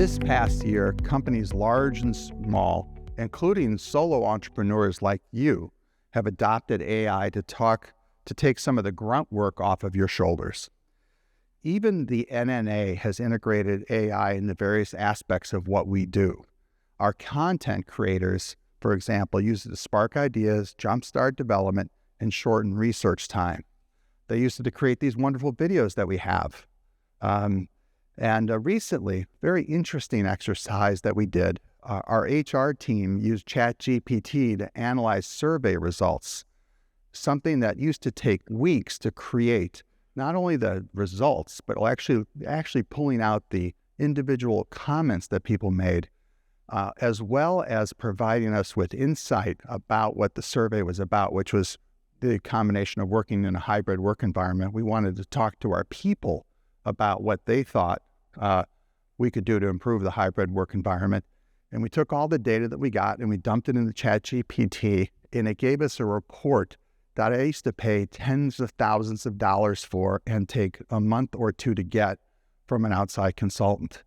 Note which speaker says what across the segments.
Speaker 1: This past year, companies large and small, including solo entrepreneurs like you, have adopted AI to take some of the grunt work off of your shoulders. Even the NNA has integrated AI into various aspects of what we do. Our content creators, for example, use it to spark ideas, jumpstart development, and shorten research time. They use it to create these wonderful videos that we have. Recently, very interesting exercise that we did, our HR team used ChatGPT to analyze survey results, something that used to take weeks to create, not only the results, but actually pulling out the individual comments that people made, as well as providing us with insight about what the survey was about, which was the combination of working in a hybrid work environment. We wanted to talk to our people about what they thought we could do to improve the hybrid work environment. And we took all the data that we got and we dumped it into ChatGPT, and it gave us a report that I used to pay tens of thousands of dollars for and take a month or two to get from an outside consultant.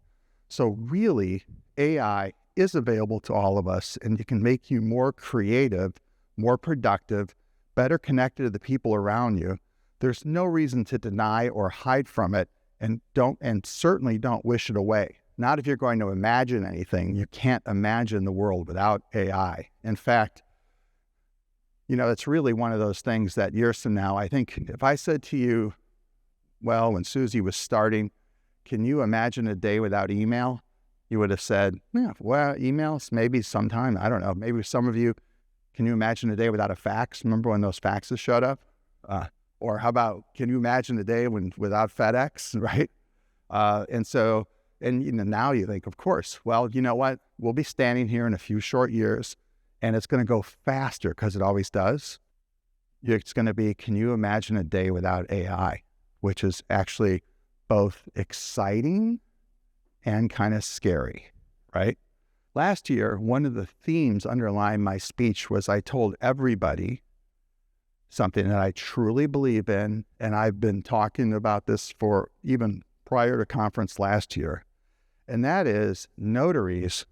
Speaker 1: So really, AI is available to all of us, and it can make you more creative, more productive, better connected to the people around you. There's no reason to deny or hide from it, and certainly don't wish it away. Not if you're going to imagine anything. You can't imagine the world without AI. In fact, it's really one of those things that years from now, I think if I said to you, well, when Susie was starting, can you imagine a day without email? You would have said, yeah, well, emails, maybe sometime, I don't know. Maybe some of you, can you imagine a day without a fax? Remember when those faxes showed up? Or how about, can you imagine a day without FedEx, right? Now you think, of course, well, you know what? We'll be standing here in a few short years, and it's going to go faster because it always does. It's going to be, can you imagine a day without AI? Which is actually both exciting and kind of scary, right? Last year, one of the themes underlying my speech was I told everybody something that I truly believe in, and I've been talking about this for even prior to conference last year, and that is notaries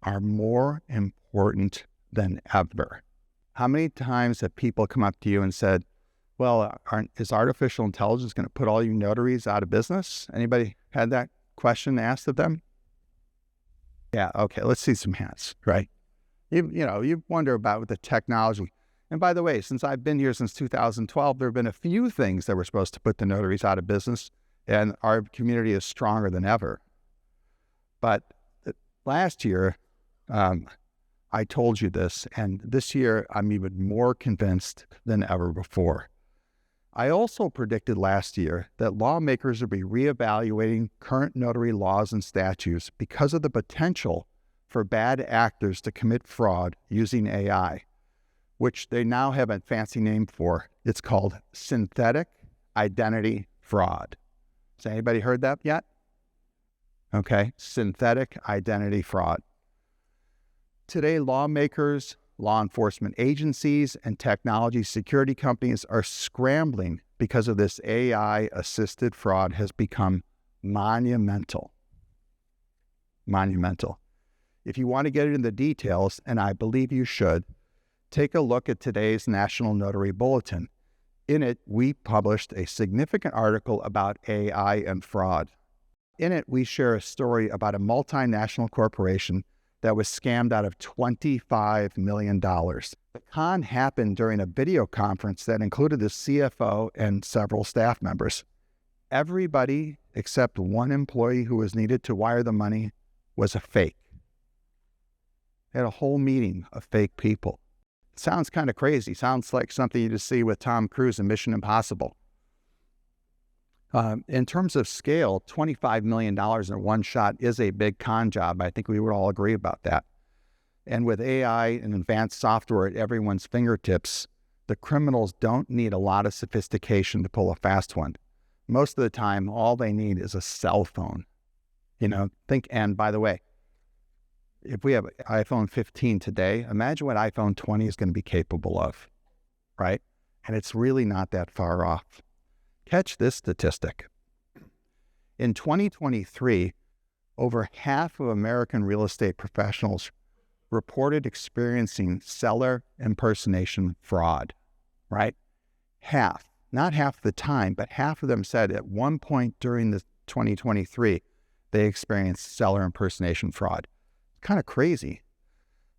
Speaker 1: are more important than ever. How many times have people come up to you and said, well, is artificial intelligence going to put all you notaries out of business? Anybody had that question asked of them? Yeah, okay, let's see some hands, right? You wonder about the technology. And by the way, since I've been here since 2012, there have been a few things that were supposed to put the notaries out of business, and our community is stronger than ever. But last year, I told you this, and this year I'm even more convinced than ever before. I also predicted last year that lawmakers would be reevaluating current notary laws and statutes because of the potential for bad actors to commit fraud using AI, which they now have a fancy name for. It's called synthetic identity fraud. Has anybody heard that yet? Okay, synthetic identity fraud. Today, lawmakers, law enforcement agencies, and technology security companies are scrambling because of this AI-assisted fraud has become monumental. Monumental. If you want to get into the details, and I believe you should, take a look at today's National Notary Bulletin. In it, we published a significant article about AI and fraud. In it, we share a story about a multinational corporation that was scammed out of $25 million. The con happened during a video conference that included the CFO and several staff members. Everybody except one employee who was needed to wire the money was a fake. They had a whole meeting of fake people. It sounds kind of crazy. Sounds like something you just see with Tom Cruise in Mission Impossible. In terms of scale, $25 million in one shot is a big con job. I think we would all agree about that. And with AI and advanced software at everyone's fingertips, the criminals don't need a lot of sophistication to pull a fast one. Most of the time, all they need is a cell phone. And by the way, if we have iPhone 15 today, imagine what iPhone 20 is going to be capable of, right? And it's really not that far off. Catch this statistic. In 2023, Over half of American real estate professionals reported experiencing seller impersonation fraud, right? Half, not half the time, but half of them said at one point during the 2023, they experienced seller impersonation fraud. Kind of crazy.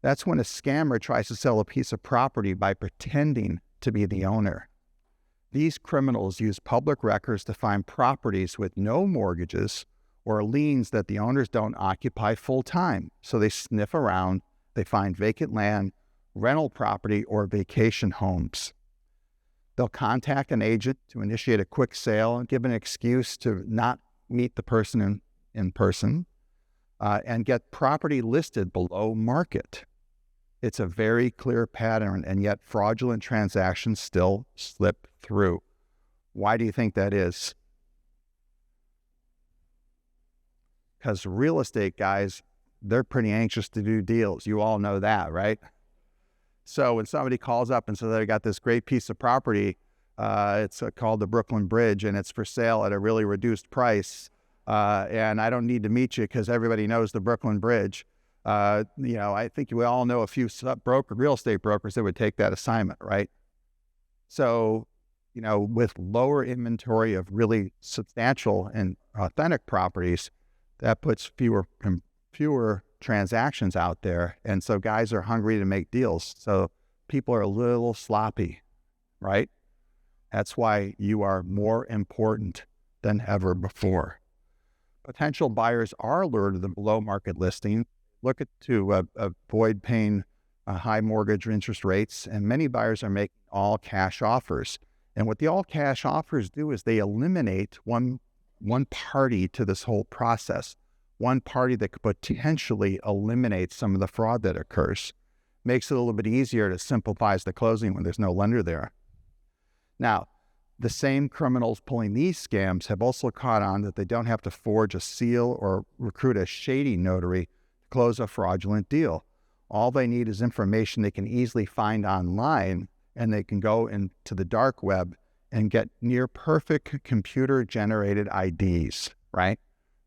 Speaker 1: That's when a scammer tries to sell a piece of property by pretending to be the owner. These criminals use public records to find properties with no mortgages or liens that the owners don't occupy full time. So they sniff around, they find vacant land, rental property, or vacation homes. They'll contact an agent to initiate a quick sale and give an excuse to not meet the person in person and get property listed below market. It's a very clear pattern, and yet fraudulent transactions still slip through. Why do you think that is? Because real estate guys, they're pretty anxious to do deals. You all know that, right? So when somebody calls up and says they got this great piece of property, it's called the Brooklyn Bridge, and it's for sale at a really reduced price, and I don't need to meet you because everybody knows the Brooklyn Bridge. I think we all know a few real estate brokers that would take that assignment, right? So, with lower inventory of really substantial and authentic properties, that puts fewer transactions out there. And so guys are hungry to make deals. So people are a little sloppy, right? That's why you are more important than ever before. Potential buyers are lured to the below market listing. Look to avoid paying high mortgage interest rates, and many buyers are making all cash offers. And what the all cash offers do is they eliminate one party to this whole process, one party that could potentially eliminate some of the fraud that occurs. Makes it a little bit easier to simplify the closing when there's no lender there. Now, the same criminals pulling these scams have also caught on that they don't have to forge a seal or recruit a shady notary close a fraudulent deal. All they need is information they can easily find online, and they can go into the dark web and get near perfect computer generated IDs, right?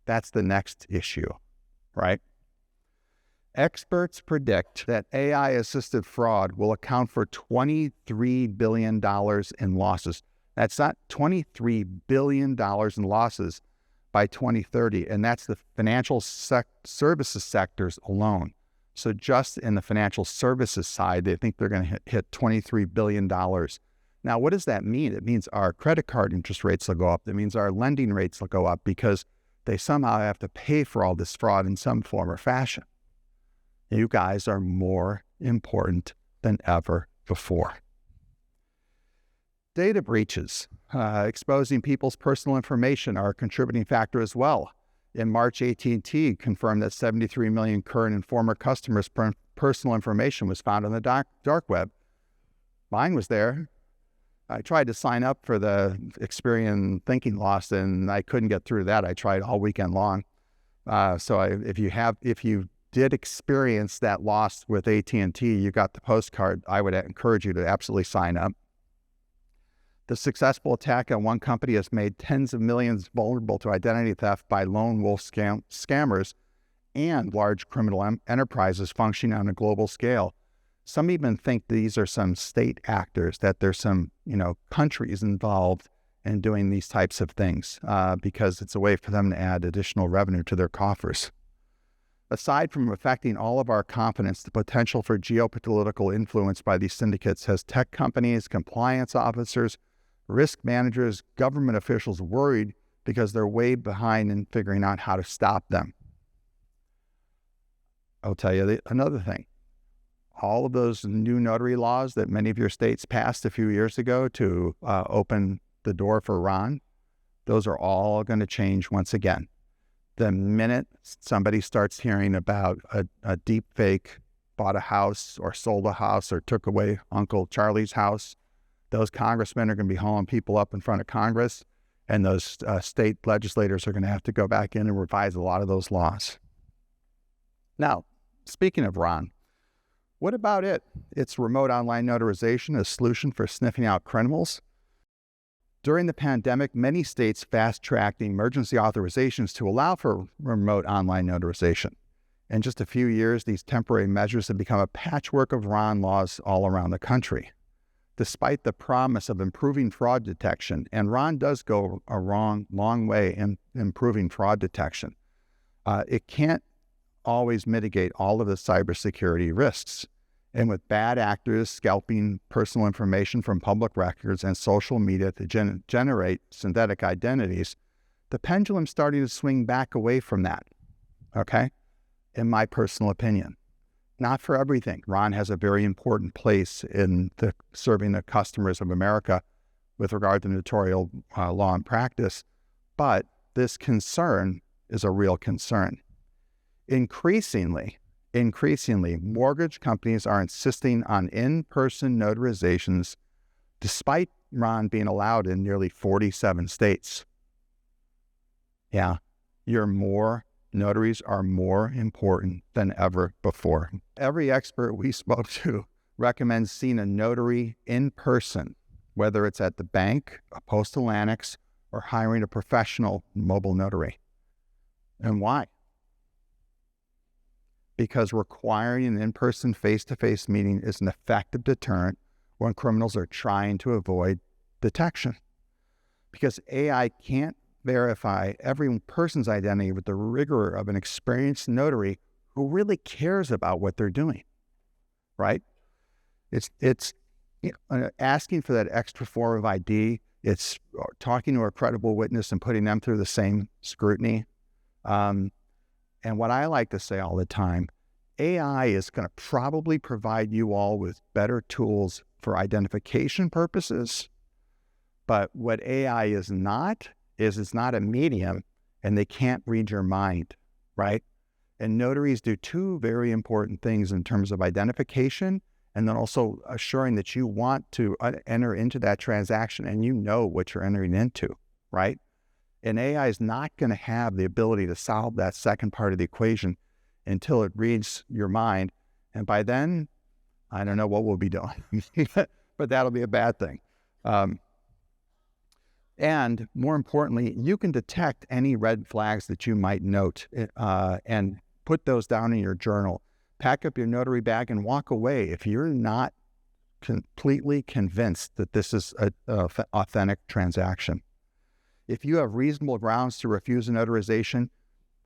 Speaker 1: That's the next issue, right? Experts predict that AI assisted fraud will account for $23 billion in losses. That's not $23 billion in losses by 2030, and that's the financial services sectors alone. So just in the financial services side, they think they're going to hit $23 billion. Now, what does that mean? It means our credit card interest rates will go up. It means our lending rates will go up because they somehow have to pay for all this fraud in some form or fashion. You guys are more important than ever before. Data breaches, exposing people's personal information are a contributing factor as well. In March, AT&T confirmed that 73 million current and former customers' personal information was found on the dark web. Mine was there. I tried to sign up for the Experian thinking loss, and I couldn't get through that. I tried all weekend long. If you did experience that loss with AT&T, you got the postcard, I would encourage you to absolutely sign up. The successful attack on one company has made tens of millions vulnerable to identity theft by lone wolf scammers and large criminal enterprises functioning on a global scale. Some even think these are some state actors, that there's some, countries involved in doing these types of things because it's a way for them to add additional revenue to their coffers. Aside from affecting all of our confidence, the potential for geopolitical influence by these syndicates has tech companies, compliance officers, risk managers, government officials worried because they're way behind in figuring out how to stop them. I'll tell you another thing. All of those new notary laws that many of your states passed a few years ago to open the door for Ron, those are all going to change once again. The minute somebody starts hearing about a deep fake bought a house or sold a house or took away Uncle Charlie's house, those congressmen are going to be hauling people up in front of Congress, and those state legislators are going to have to go back in and revise a lot of those laws. Now, speaking of Ron, what about it? It's remote online notarization, a solution for sniffing out criminals. During the pandemic, many states fast-tracked emergency authorizations to allow for remote online notarization. In just a few years, these temporary measures have become a patchwork of RON laws all around the country. Despite the promise of improving fraud detection, and RON does go a long way in improving fraud detection, it can't always mitigate all of the cybersecurity risks. And with bad actors scalping personal information from public records and social media to generate synthetic identities, the pendulum's starting to swing back away from that, okay? In my personal opinion. Not for everything. RON has a very important place in serving the customers of America with regard to notarial law and practice, but this concern is a real concern. Increasingly, mortgage companies are insisting on in-person notarizations despite RON being allowed in nearly 47 states. Yeah, notaries are more important than ever before. Every expert we spoke to recommends seeing a notary in person, whether it's at the bank, a postal annex, or hiring a professional mobile notary. And why? Because requiring an in-person face-to-face meeting is an effective deterrent when criminals are trying to avoid detection. Because AI can't verify every person's identity with the rigor of an experienced notary who really cares about what they're doing, right? It's asking for that extra form of ID. It's talking to a credible witness and putting them through the same scrutiny. And what I like to say all the time, AI is going to probably provide you all with better tools for identification purposes. But what AI is not, it's not a medium, and they can't read your mind, right? And notaries do two very important things in terms of identification, and then also assuring that you want to enter into that transaction and you know what you're entering into, right? And AI is not going to have the ability to solve that second part of the equation until it reads your mind. And by then, I don't know what we'll be doing, but that'll be a bad thing. And more importantly, you can detect any red flags that you might note and put those down in your journal. Pack up your notary bag and walk away if you're not completely convinced that this is an authentic transaction. If you have reasonable grounds to refuse a notarization,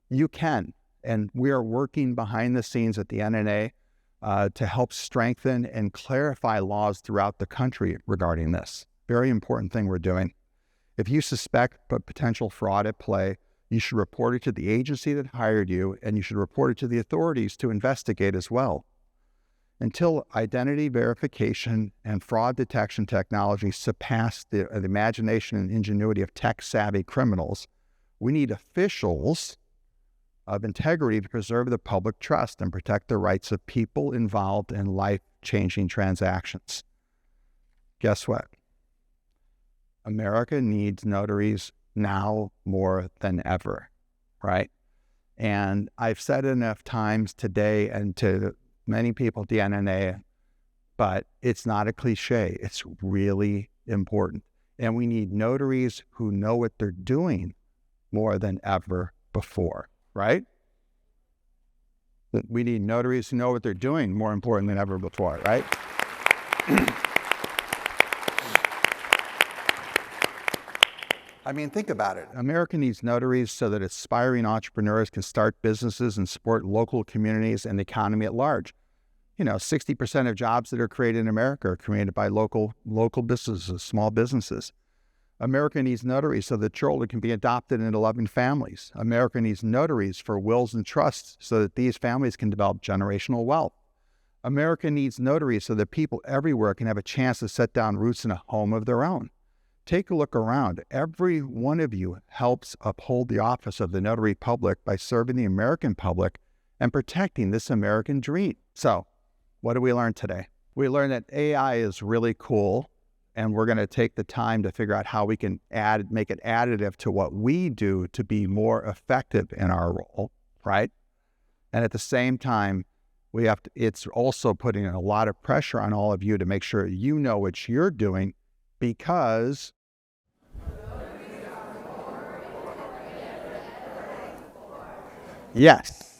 Speaker 1: you can. And we are working behind the scenes at the NNA to help strengthen and clarify laws throughout the country regarding this. Very important thing we're doing. If you suspect potential fraud at play, you should report it to the agency that hired you, and you should report it to the authorities to investigate as well. Until identity verification and fraud detection technology surpass the imagination and ingenuity of tech-savvy criminals, we need officials of integrity to preserve the public trust and protect the rights of people involved in life-changing transactions. Guess what? America needs notaries now more than ever, right? And I've said it enough times today and to many people at the NNA, but it's not a cliche. It's really important. And we need notaries who know what they're doing more than ever before, right? We need notaries who know what they're doing more important than ever before, right? I mean, think about it. America needs notaries so that aspiring entrepreneurs can start businesses and support local communities and the economy at large. 60% of jobs that are created in America are created by local businesses, small businesses. America needs notaries so that children can be adopted into loving families. America needs notaries for wills and trusts so that these families can develop generational wealth. America needs notaries so that people everywhere can have a chance to set down roots in a home of their own. Take a look around. Every one of you helps uphold the office of the Notary Public by serving the American public and protecting this American dream. So, what did we learn today? We learned that AI is really cool, and we're going to take the time to figure out how we can make it additive to what we do to be more effective in our role, right? And at the same time, it's also putting a lot of pressure on all of you to make sure you know what you're doing, because Yes.